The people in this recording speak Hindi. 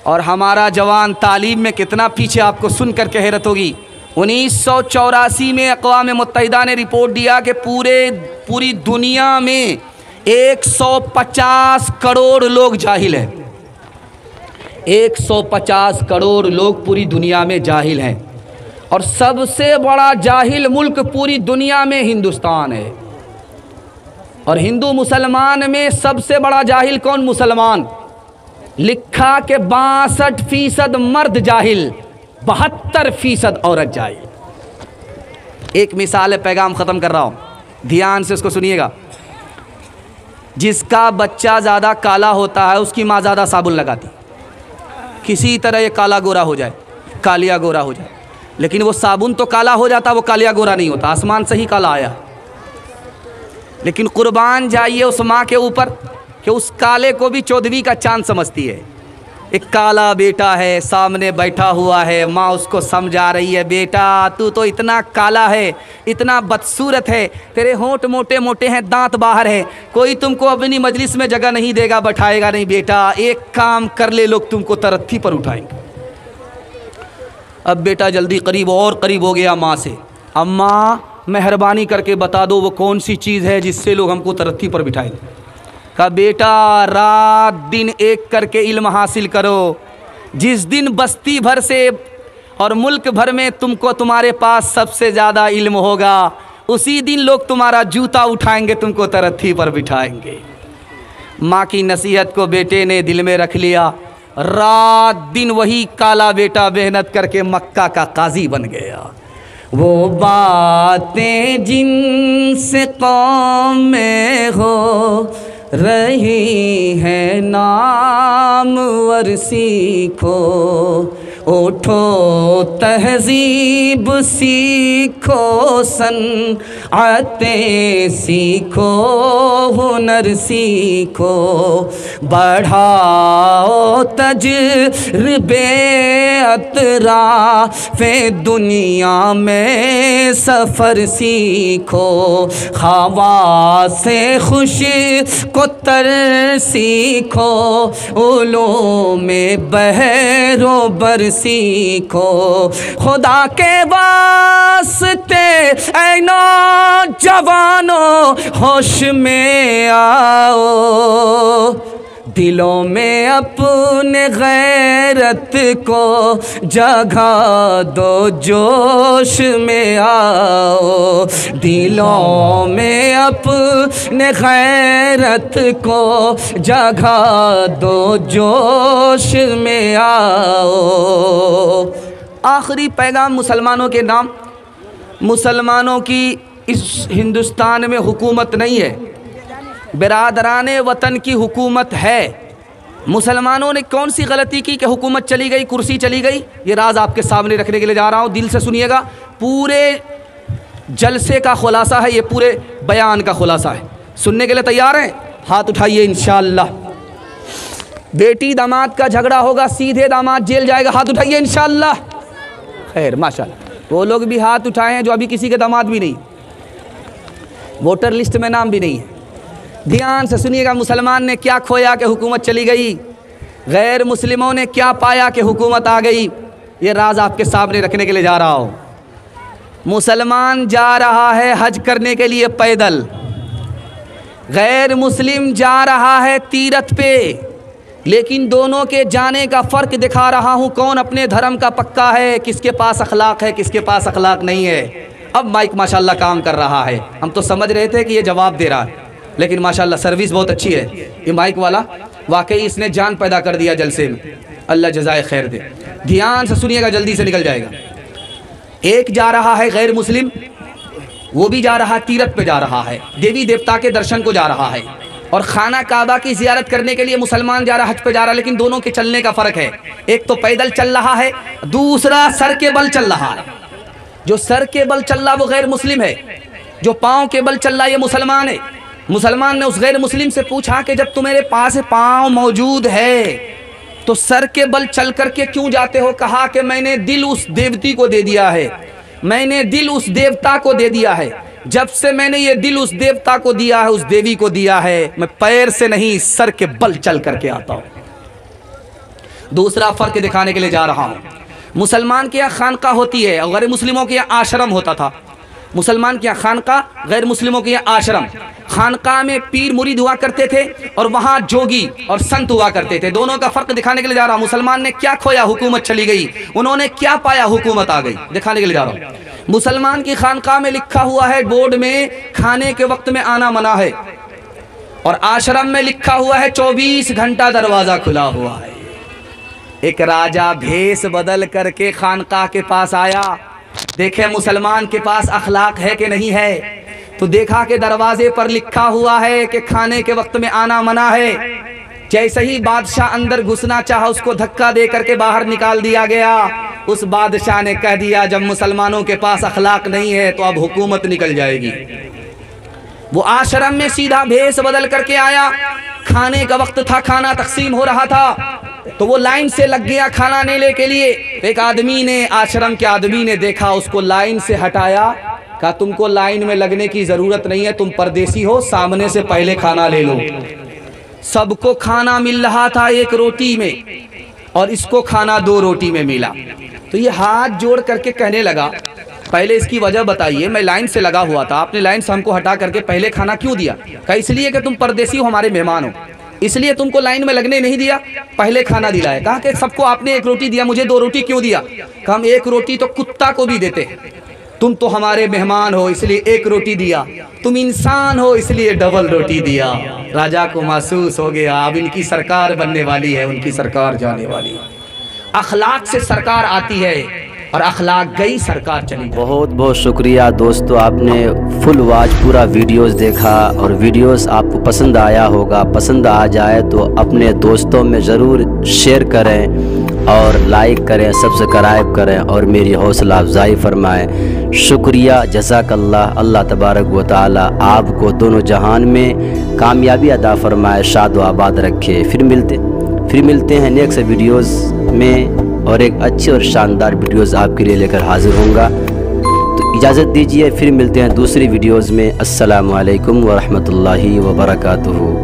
और हमारा जवान तालीम में कितना पीछे, आपको सुनकर के हैरत होगी। 1984 में अक़वाम मुत्तहिदा ने रिपोर्ट दिया कि पूरी दुनिया में 150 करोड़ लोग जाहिल हैं। 150 करोड़ लोग पूरी दुनिया में जाहिल हैं और सबसे बड़ा जाहिल मुल्क पूरी दुनिया में हिंदुस्तान है। और हिंदू मुसलमान में सबसे बड़ा जाहिल कौन? मुसलमान। लिखा के 62% मर्द जाहिल, 72% औरत जाहिल। एक मिसाल है, पैगाम ख़त्म कर रहा हूँ, ध्यान से इसको सुनिएगा। जिसका बच्चा ज़्यादा काला होता है उसकी माँ ज़्यादा साबुन लगाती, किसी तरह ये काला गोरा हो जाए, कालिया गोरा हो जाए। लेकिन वो साबुन तो काला हो जाता, वो कालिया गोरा नहीं होता, आसमान से ही काला आया। लेकिन कुर्बान जाइए उस माँ के ऊपर कि उस काले को भी 14वीं का चांद समझती है। एक काला बेटा है, सामने बैठा हुआ है, माँ उसको समझा रही है, बेटा तू तो इतना काला है, इतना बदसूरत है, तेरे होंठ मोटे मोटे हैं, दांत बाहर है, कोई तुमको अपनी मजलिस में जगह नहीं देगा, बैठाएगा नहीं। बेटा एक काम कर ले, लोग तुमको तरक्की पर उठाएंगे। अब बेटा जल्दी करीब और करीब हो गया माँ से, अम्मा मेहरबानी करके बता दो वो कौन सी चीज़ है जिससे लोग हमको तरक्की पर बिठाएंगे। कहा बेटा रात दिन एक करके इल्म हासिल करो, जिस दिन बस्ती भर से और मुल्क भर में तुमको तुम्हारे पास सबसे ज़्यादा इल्म होगा, उसी दिन लोग तुम्हारा जूता उठाएंगे, तुमको तरक्की पर बिठाएंगे। माँ की नसीहत को बेटे ने दिल में रख लिया। रात दिन वही काला बेटा मेहनत करके मक्का का काजी बन गया। वो बातें जिनसे कौम में हो रही है नामवर सीखो, उठो तहजीब सीखो, सनअतें सीखो, हुनर सीखो, बढ़ाओ तजर्बे अतराफ़े दुनिया में सफ़र सीखो, हवा से खुशी को तर सीखो, उलूम में बहरो बर सीखो, खुदा के वास्ते ऐ नौजवानों होश में आओ, दिलों में अपने गैरत को जगा दो, जोश में आओ, दिलों में अपने गैरत को जगा दो, जोश में आओ। आखिरी पैगाम मुसलमानों के नाम। मुसलमानों की इस हिंदुस्तान में हुकूमत नहीं है, बिरादराने वतन की हुकूमत है। मुसलमानों ने कौन सी गलती की कि हुकूमत चली गई, कुर्सी चली गई? ये राज आपके सामने रखने के लिए जा रहा हूँ, दिल से सुनिएगा। पूरे जलसे का खुलासा है, ये पूरे बयान का खुलासा है। सुनने के लिए तैयार हैं? हाथ उठाइए इंशाअल्लाह। बेटी दामाद का झगड़ा होगा, सीधे दामाद जेल जाएगा, हाथ उठाइए इंशाअल्लाह। खैर माशाअल्लाह, वो लोग भी हाथ उठाए हैं जो अभी किसी के दामाद भी नहीं, वोटर लिस्ट में नाम भी नहीं है। ध्यान से सुनिएगा, मुसलमान ने क्या खोया कि हुकूमत चली गई, गैर मुस्लिमों ने क्या पाया कि हुकूमत आ गई। ये राज आपके सामने रखने के लिए जा रहा हूँ। मुसलमान जा रहा है हज करने के लिए पैदल, गैर मुस्लिम जा रहा है तीरथ पे, लेकिन दोनों के जाने का फ़र्क दिखा रहा हूँ। कौन अपने धर्म का पक्का है, किसके पास अखलाक है, किसके पास अखलाक नहीं है। अब माइक माशाल्लाह काम कर रहा है। हम तो समझ रहे थे कि ये जवाब दे रहा है, लेकिन माशाल्लाह सर्विस बहुत अच्छी है। ये माइक वाला वाकई इसने जान पैदा कर दिया जलसे में, अल्लाह जज़ाए खैर दे। ध्यान से सुनिएगा, जल्दी से निकल जाएगा। एक जा रहा है गैर मुस्लिम, वो भी जा रहा तीरथ पे जा रहा है, देवी देवता के दर्शन को जा रहा है, और खाना काबा की ज़ियारत करने के लिए मुसलमान जा रहा, हज पे जा रहा। लेकिन दोनों के चलने का फ़र्क है, एक तो पैदल चल रहा है, दूसरा सर के बल चल रहा है। जो सर के बल चल रहा वो गैर मुस्लिम है, जो पाँव के बल चल रहा ये मुसलमान है। मुसलमान ने उस गैर मुस्लिम से पूछा कि जब तुम्हारे पास पाँव मौजूद है तो सर के बल चल करके क्यों जाते हो? कहा कि मैंने दिल उस देवती को दे दिया है, मैंने दिल उस देवता को दे दिया है। जब से मैंने ये दिल उस देवता को दिया है, उस देवी को दिया है, मैं पैर से नहीं सर के बल चल करके आता हूँ। दूसरा फ़र्क दिखाने के लिए जा रहा हूँ। मुसलमान के यहाँ खानका होती है और गैर मुस्लिमों के यहाँ आश्रम होता था। मुसलमान के यहाँ खानका, गैर मुस्लिमों के यहाँ आश्रम। खानका में पीर मुरीद हुआ करते थे और वहाँ जोगी और संत हुआ करते थे। दोनों का फ़र्क दिखाने के लिए जा रहा हूँ। मुसलमान ने क्या खोया, हुकूमत चली गई। उन्होंने क्या पाया, हुकूमत आ गई। दिखाने के लिए जा रहा हूँ। मुसलमान की खानका में लिखा हुआ है बोर्ड में खाने के वक्त में आना मना है, और आश्रम में लिखा हुआ है 24 घंटा दरवाज़ा खुला हुआ है। एक राजा भेष बदल करके खानका के पास आया, देखे मुसलमान के पास अखलाक है कि नहीं है। तो देखा कि दरवाजे पर लिखा हुआ है कि खाने के वक्त में आना मना है। जैसे ही बादशाह अंदर घुसना चाहा, उसको धक्का दे करके बाहर निकाल दिया गया। उस बादशाह ने कह दिया जब मुसलमानों के पास अखलाक नहीं है तो अब हुकूमत निकल जाएगी। वो आश्रम में सीधा भेष बदल करके आया। खाने का वक्त था, खाना तकसीम हो रहा था, तो वो लाइन से लग गया खाना लेने के लिए। एक आदमी ने, आश्रम के आदमी ने देखा, उसको लाइन से हटाया, कहा तुमको लाइन में लगने की ज़रूरत नहीं है, तुम परदेसी हो, सामने से पहले खाना ले लो। सबको खाना मिल रहा था 1 रोटी में और इसको खाना 2 रोटी में मिला। तो ये हाथ जोड़ करके कहने लगा, पहले इसकी वजह बताइए, मैं लाइन से लगा हुआ था, आपने लाइन से हमको हटा करके पहले खाना क्यों दिया? कहा इसलिए कि तुम परदेसी हो, हमारे मेहमान हो, इसलिए तुमको लाइन में लगने नहीं दिया, पहले खाना दिलाया। कहा कि सबको आपने 1 रोटी दिया, मुझे 2 रोटी क्यों दिया? कहा हम 1 रोटी तो कुत्ता को भी देते हैं, तुम तो हमारे मेहमान हो इसलिए 1 रोटी दिया, तुम इंसान हो इसलिए डबल रोटी दिया। राजा को महसूस हो गया अब इनकी सरकार बनने वाली है, उनकी सरकार जाने वाली है। अखलाक से सरकार आती है और अखलाक गई, सरकार चली। बहुत बहुत शुक्रिया दोस्तों, आपने फुल वॉच पूरा वीडियोस देखा और वीडियोस आपको पसंद आया होगा। पसंद आ जाए तो अपने दोस्तों में ज़रूर शेयर करें और लाइक करें, सब्सक्राइब करें और मेरी हौसला अफजाई फरमाएं। शुक्रिया, जज़ाकल्लाह। अल्लाह तबारक व तआला आपको दोनों जहान में कामयाबी अदा फरमाए, शाद व आबाद रखे। फिर मिलते हैं नेक्स्ट वीडियोज़ में और एक अच्छी और शानदार वीडियोज़ आपके लिए लेकर हाजिर होऊंगा। तो इजाज़त दीजिए, फिर मिलते हैं दूसरी वीडियोज़ में। अस्सलामु अलैकुम व रहमतुल्लाहि व बरकातुहू।